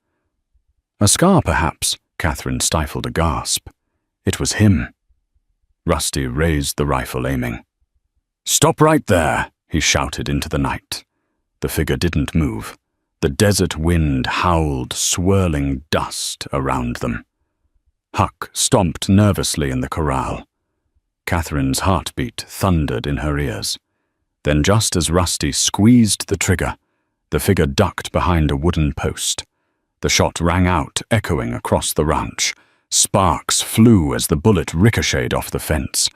A scar, perhaps. Catherine stifled a gasp. It was him. Rusty raised the rifle, aiming. "Stop right there!" he shouted into the night. The figure didn't move. The desert wind howled swirling dust around them. Huck stomped nervously in the corral. Catherine's heartbeat thundered in her ears. Then, just as Rusty squeezed the trigger, the figure ducked behind a wooden post. The shot rang out, echoing across the ranch. Sparks flew as the bullet ricocheted off the fence.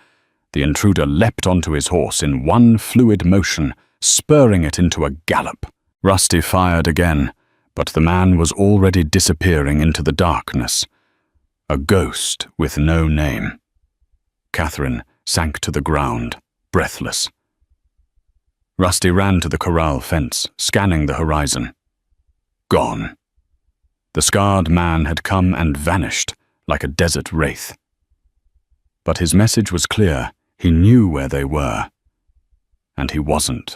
The intruder leapt onto his horse in one fluid motion, spurring it into a gallop. Rusty fired again, but the man was already disappearing into the darkness. A ghost with no name. Catherine sank to the ground, breathless. Rusty ran to the corral fence, scanning the horizon. Gone. The scarred man had come and vanished like a desert wraith. But his message was clear. He knew where they were. And he wasn't.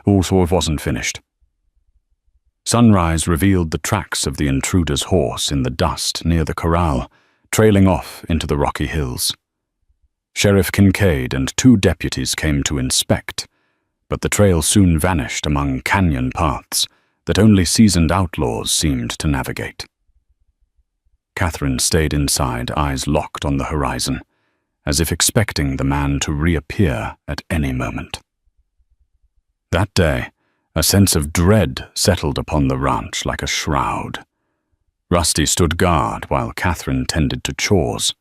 Also wasn't finished. Sunrise revealed the tracks of the intruder's horse in the dust near the corral, trailing off into the rocky hills. Sheriff Kincaid and 2 deputies came to inspect, but the trail soon vanished among canyon paths that only seasoned outlaws seemed to navigate. Catherine stayed inside, eyes locked on the horizon, as if expecting the man to reappear at any moment. That day, a sense of dread settled upon the ranch like a shroud. Rusty stood guard while Catherine tended to chores.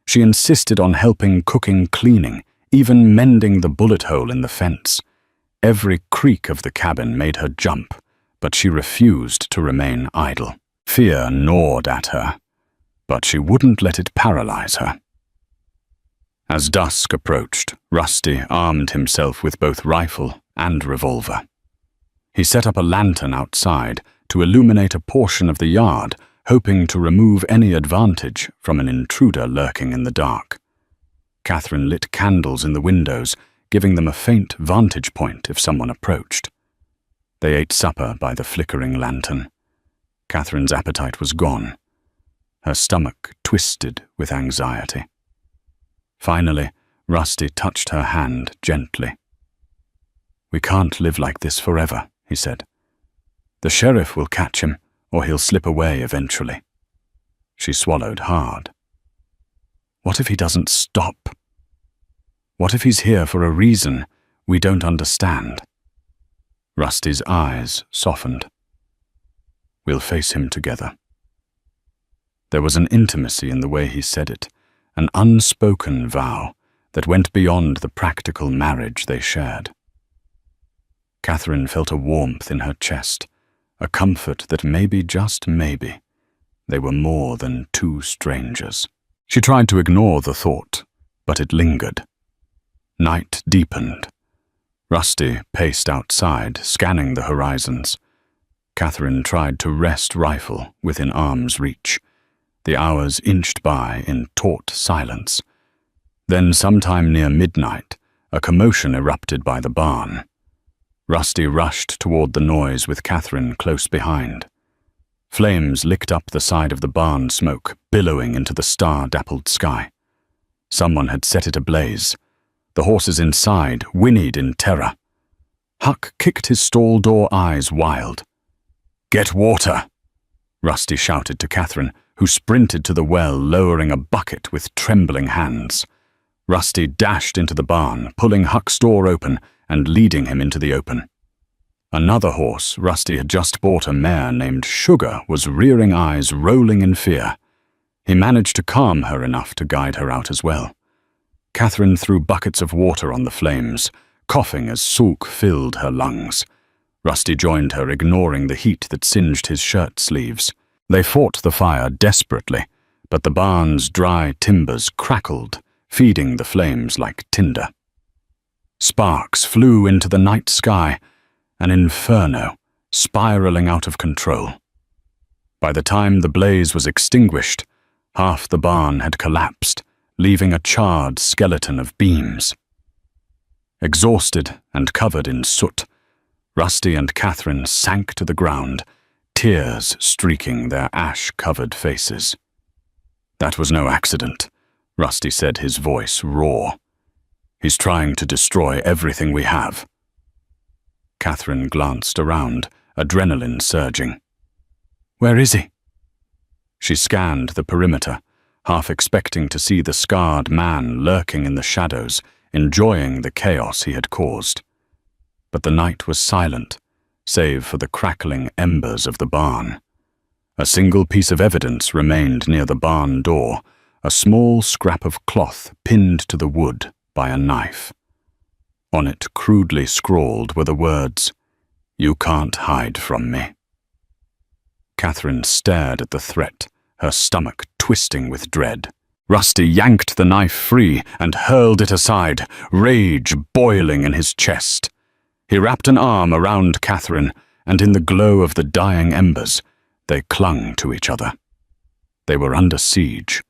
She insisted on helping cooking, cleaning, even mending the bullet hole in the fence. Every creak of the cabin made her jump, but she refused to remain idle. Fear gnawed at her, but she wouldn't let it paralyze her. As dusk approached, Rusty armed himself with both rifle and revolver. He set up a lantern outside to illuminate a portion of the yard, hoping to remove any advantage from an intruder lurking in the dark. Catherine lit candles in the windows, giving them a faint vantage point if someone approached. They ate supper by the flickering lantern. Catherine's appetite was gone. Her stomach twisted with anxiety. Finally, Rusty touched her hand gently. "We can't live like this forever," he said. "The sheriff will catch him, or he'll slip away eventually." She swallowed hard. What if he doesn't stop? What if he's here for a reason we don't understand? Rusty's eyes softened. "We'll face him together." There was an intimacy in the way he said it, an unspoken vow that went beyond the practical marriage they shared. Catherine felt a warmth in her chest, a comfort that maybe, just maybe, they were more than 2 strangers. She tried to ignore the thought, but it lingered. Night deepened. Rusty paced outside, scanning the horizons. Catherine tried to rest rifle within arm's reach. The hours inched by in taut silence. Then, sometime near midnight, a commotion erupted by the barn. Rusty rushed toward the noise with Catherine close behind. Flames licked up the side of the barn smoke, billowing into the star-dappled sky. Someone had set it ablaze. The horses inside whinnied in terror. Huck kicked his stall door eyes wild. "Get water!" Rusty shouted to Catherine, who sprinted to the well, lowering a bucket with trembling hands. Rusty dashed into the barn, pulling Huck's door open and leading him into the open. Another horse Rusty had just bought, a mare named Sugar, was rearing eyes, rolling in fear. He managed to calm her enough to guide her out as well. Catherine threw buckets of water on the flames, coughing as sulk filled her lungs. Rusty joined her, ignoring the heat that singed his shirt sleeves. They fought the fire desperately, but the barn's dry timbers crackled, feeding the flames like tinder. Sparks flew into the night sky, an inferno, spiraling out of control. By the time the blaze was extinguished, half the barn had collapsed, leaving a charred skeleton of beams. Exhausted and covered in soot, Rusty and Catherine sank to the ground, tears streaking their ash-covered faces. That was no accident, Rusty said, his voice raw. He's trying to destroy everything we have. Catherine glanced around, adrenaline surging. Where is he? She scanned the perimeter, half expecting to see the scarred man lurking in the shadows, enjoying the chaos he had caused. But the night was silent, save for the crackling embers of the barn. A single piece of evidence remained near the barn door, a small scrap of cloth pinned to the wood by a knife. On it, crudely scrawled, were the words, "You can't hide from me." Catherine stared at the threat, her stomach twisting with dread. Rusty yanked the knife free and hurled it aside, rage boiling in his chest. He wrapped an arm around Catherine, and in the glow of the dying embers, they clung to each other. They were under siege,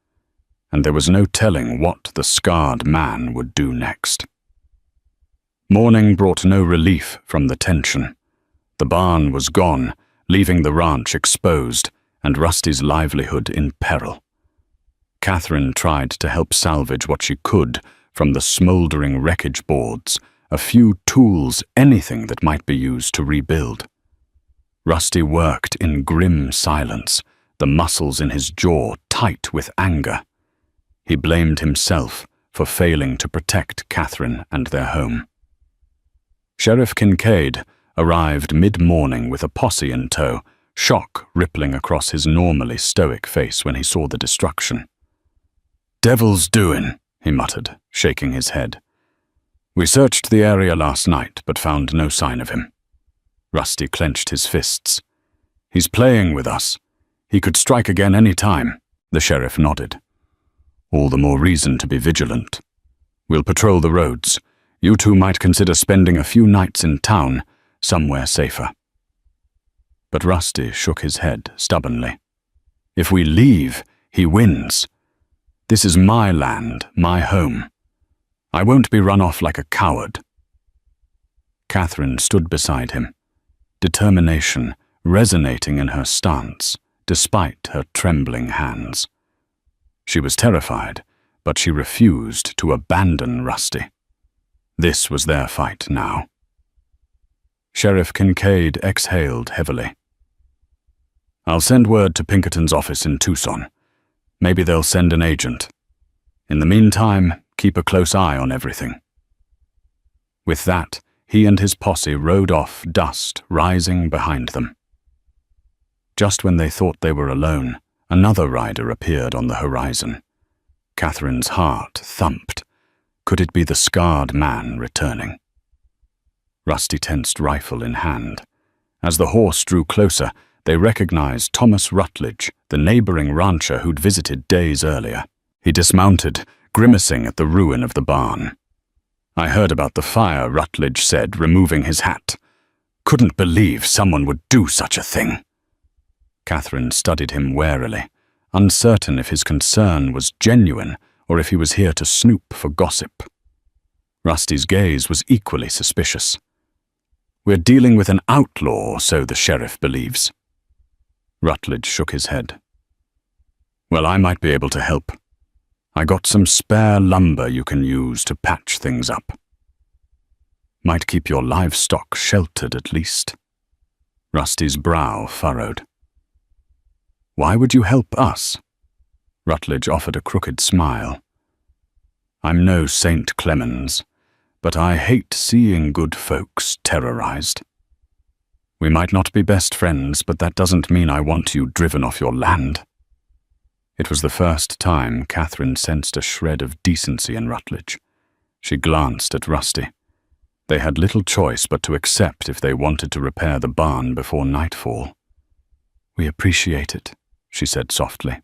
and there was no telling what the scarred man would do next. Morning brought no relief from the tension. The barn was gone, leaving the ranch exposed and Rusty's livelihood in peril. Catherine tried to help salvage what she could from the smouldering wreckage boards, a few tools, anything that might be used to rebuild. Rusty worked in grim silence, the muscles in his jaw tight with anger. He blamed himself for failing to protect Catherine and their home. Sheriff Kincaid arrived mid-morning with a posse in tow, shock rippling across his normally stoic face when he saw the destruction. "Devil's doing," he muttered, shaking his head. "We searched the area last night, but found no sign of him." Rusty clenched his fists. "He's playing with us. He could strike again any time." The sheriff nodded. "All the more reason to be vigilant. We'll patrol the roads. You two might consider spending a few nights in town, somewhere safer." But Rusty shook his head stubbornly. "If we leave, he wins. This is my land, my home. I won't be run off like a coward." Catherine stood beside him, determination resonating in her stance, despite her trembling hands. She was terrified, but she refused to abandon Rusty. This was their fight now. Sheriff Kincaid exhaled heavily. "I'll send word to Pinkerton's office in Tucson. Maybe they'll send an agent. In the meantime, keep a close eye on everything." With that, he and his posse rode off, dust rising behind them. Just when they thought they were alone, another rider appeared on the horizon. Catherine's heart thumped. Could it be the scarred man returning? Rusty tensed rifle in hand. As the horse drew closer, they recognized Thomas Rutledge, the neighboring rancher who'd visited days earlier. He dismounted, grimacing at the ruin of the barn. "I heard about the fire," Rutledge said, removing his hat. "Couldn't believe someone would do such a thing." Catherine studied him warily, uncertain if his concern was genuine or if he was here to snoop for gossip. Rusty's gaze was equally suspicious. "We're dealing with an outlaw, so the sheriff believes." Rutledge shook his head. "Well, I might be able to help. I got some spare lumber you can use to patch things up. Might keep your livestock sheltered at least." Rusty's brow furrowed. "Why would you help us?" Rutledge offered a crooked smile. "I'm no Saint Clemens, but I hate seeing good folks terrorized. We might not be best friends, but that doesn't mean I want you driven off your land." It was the first time Catherine sensed a shred of decency in Rutledge. She glanced at Rusty. They had little choice but to accept if they wanted to repair the barn before nightfall. "We appreciate it," she said softly.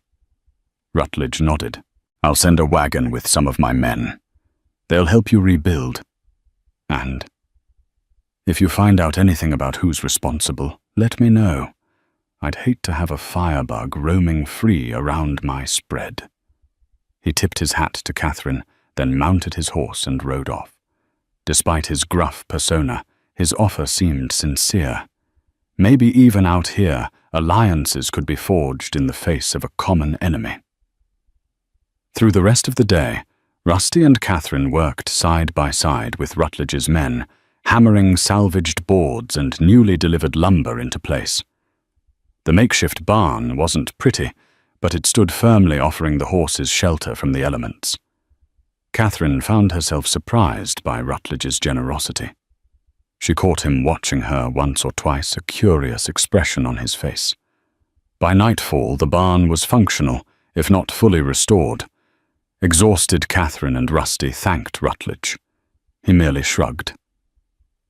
Rutledge nodded. "I'll send a wagon with some of my men. They'll help you rebuild. And if you find out anything about who's responsible, let me know. I'd hate to have a firebug roaming free around my spread." He tipped his hat to Catherine, then mounted his horse and rode off. Despite his gruff persona, his offer seemed sincere. Maybe even out here, alliances could be forged in the face of a common enemy. Through the rest of the day, Rusty and Catherine worked side by side with Rutledge's men, hammering salvaged boards and newly delivered lumber into place. The makeshift barn wasn't pretty, but it stood firmly, offering the horses shelter from the elements. Catherine found herself surprised by Rutledge's generosity. She caught him watching her once or twice, a curious expression on his face. By nightfall, the barn was functional, if not fully restored. Exhausted Catherine and Rusty thanked Rutledge. He merely shrugged.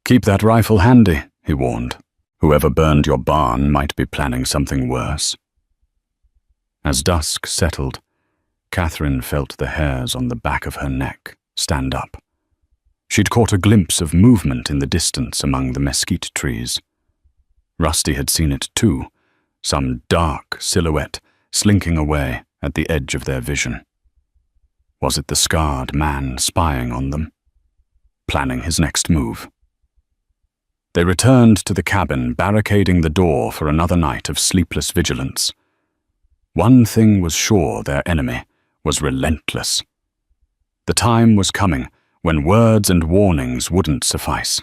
"Keep that rifle handy," he warned. "Whoever burned your barn might be planning something worse." As dusk settled, Catherine felt the hairs on the back of her neck stand up. She'd caught a glimpse of movement in the distance among the mesquite trees. Rusty had seen it too, some dark silhouette slinking away at the edge of their vision. Was it the scarred man spying on them, planning his next move? They returned to the cabin, barricading the door for another night of sleepless vigilance. One thing was sure: their enemy was relentless. The time was coming when words and warnings wouldn't suffice.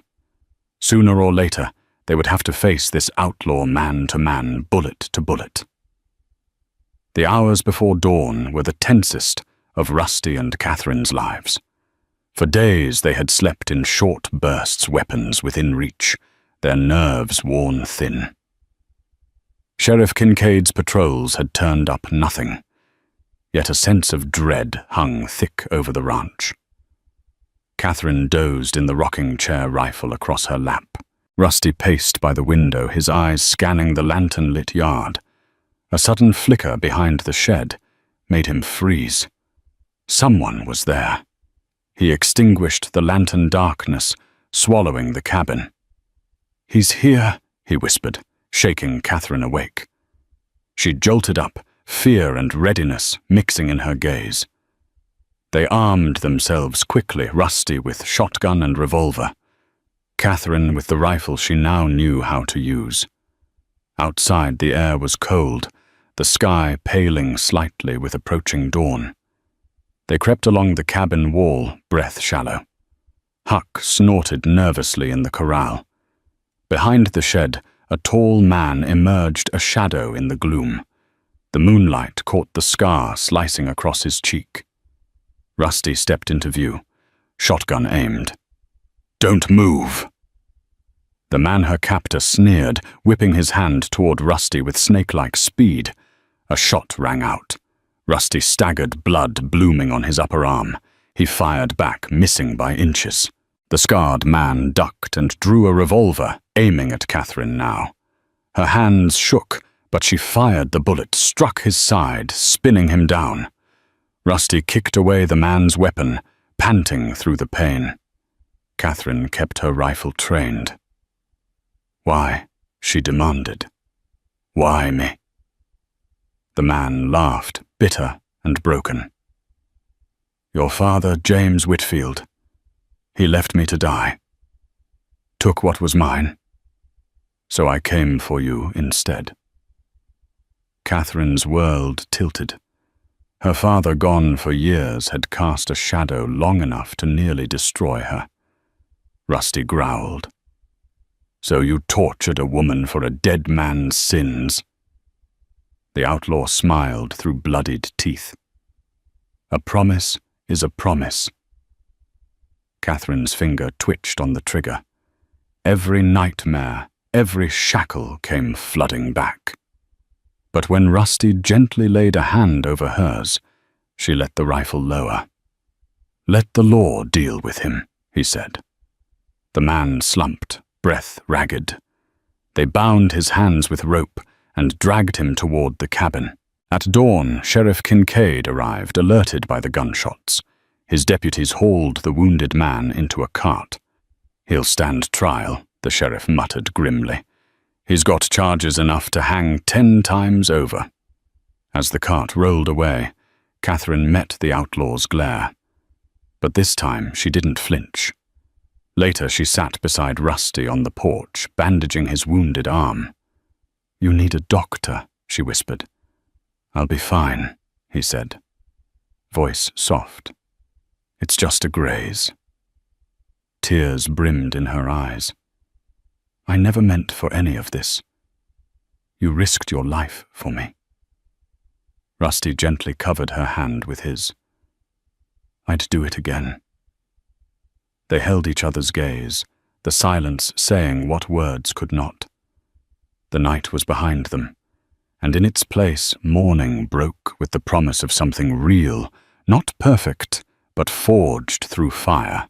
Sooner or later, they would have to face this outlaw man to man, bullet to bullet. The hours before dawn were the tensest of Rusty and Catherine's lives. For days they had slept in short bursts, weapons within reach, their nerves worn thin. Sheriff Kincaid's patrols had turned up nothing, yet a sense of dread hung thick over the ranch. Catherine dozed in the rocking chair, rifle across her lap. Rusty paced by the window, his eyes scanning the lantern-lit yard. A sudden flicker behind the shed made him freeze. Someone was there. He extinguished the lantern darkness, swallowing the cabin. "He's here," he whispered, shaking Catherine awake. She jolted up, fear and readiness mixing in her gaze. They armed themselves quickly, Rusty with shotgun and revolver, Catherine with the rifle she now knew how to use. Outside, the air was cold, the sky paling slightly with approaching dawn. They crept along the cabin wall, breath shallow. Huck snorted nervously in the corral. Behind the shed, a tall man emerged, a shadow in the gloom. The moonlight caught the scar slicing across his cheek. Rusty stepped into view, shotgun aimed. "Don't move!" The man her captor sneered, whipping his hand toward Rusty with snake-like speed. A shot rang out. Rusty staggered, blood blooming on his upper arm. He fired back, missing by inches. The scarred man ducked and drew a revolver, aiming at Catherine now. Her hands shook, but she fired the bullet, struck his side, spinning him down. Rusty kicked away the man's weapon, panting through the pain. Catherine kept her rifle trained. "Why?" she demanded. "Why me?" The man laughed, bitter and broken. "Your father, James Whitfield. He left me to die. Took what was mine. So I came for you instead." Catherine's world tilted. Her father, gone for years, had cast a shadow long enough to nearly destroy her. Rusty growled. "So you tortured a woman for a dead man's sins?" The outlaw smiled through bloodied teeth. "A promise is a promise." Catherine's finger twitched on the trigger. Every nightmare, every shackle came flooding back. But when Rusty gently laid a hand over hers, she let the rifle lower. "Let the law deal with him," he said. The man slumped, breath ragged. They bound his hands with rope and dragged him toward the cabin. At dawn, Sheriff Kincaid arrived, alerted by the gunshots. His deputies hauled the wounded man into a cart. "He'll stand trial," the sheriff muttered grimly. "He's got charges enough to hang 10 times over." As the cart rolled away, Catherine met the outlaw's glare. But this time she didn't flinch. Later she sat beside Rusty on the porch, bandaging his wounded arm. "You need a doctor," she whispered. "I'll be fine," he said. voice soft. "It's just a graze." Tears brimmed in her eyes. "I never meant for any of this. You risked your life for me." Rusty gently covered her hand with his. "I'd do it again." They held each other's gaze, the silence saying what words could not. The night was behind them, and in its place morning broke with the promise of something real, not perfect, but forged through fire.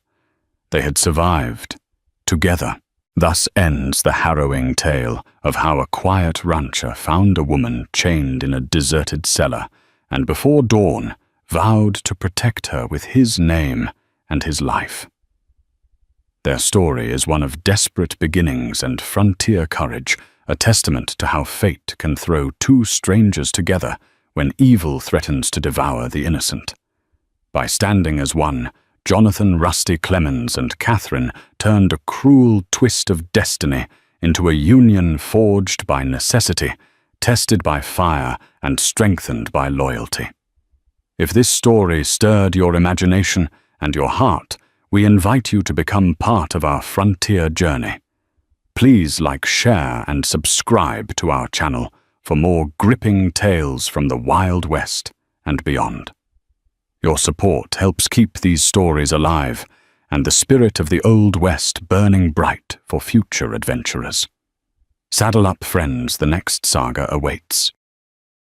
They had survived, together. Thus ends the harrowing tale of how a quiet rancher found a woman chained in a deserted cellar, and before dawn vowed to protect her with his name and his life. Their story is one of desperate beginnings and frontier courage, a testament to how fate can throw two strangers together when evil threatens to devour the innocent. By standing as one, Jonathan Rusty Clemens and Catherine turned a cruel twist of destiny into a union forged by necessity, tested by fire, and strengthened by loyalty. If this story stirred your imagination and your heart, we invite you to become part of our frontier journey. Please like, share, and subscribe to our channel for more gripping tales from the Wild West and beyond. Your support helps keep these stories alive and the spirit of the Old West burning bright for future adventurers. Saddle up, friends, the next saga awaits.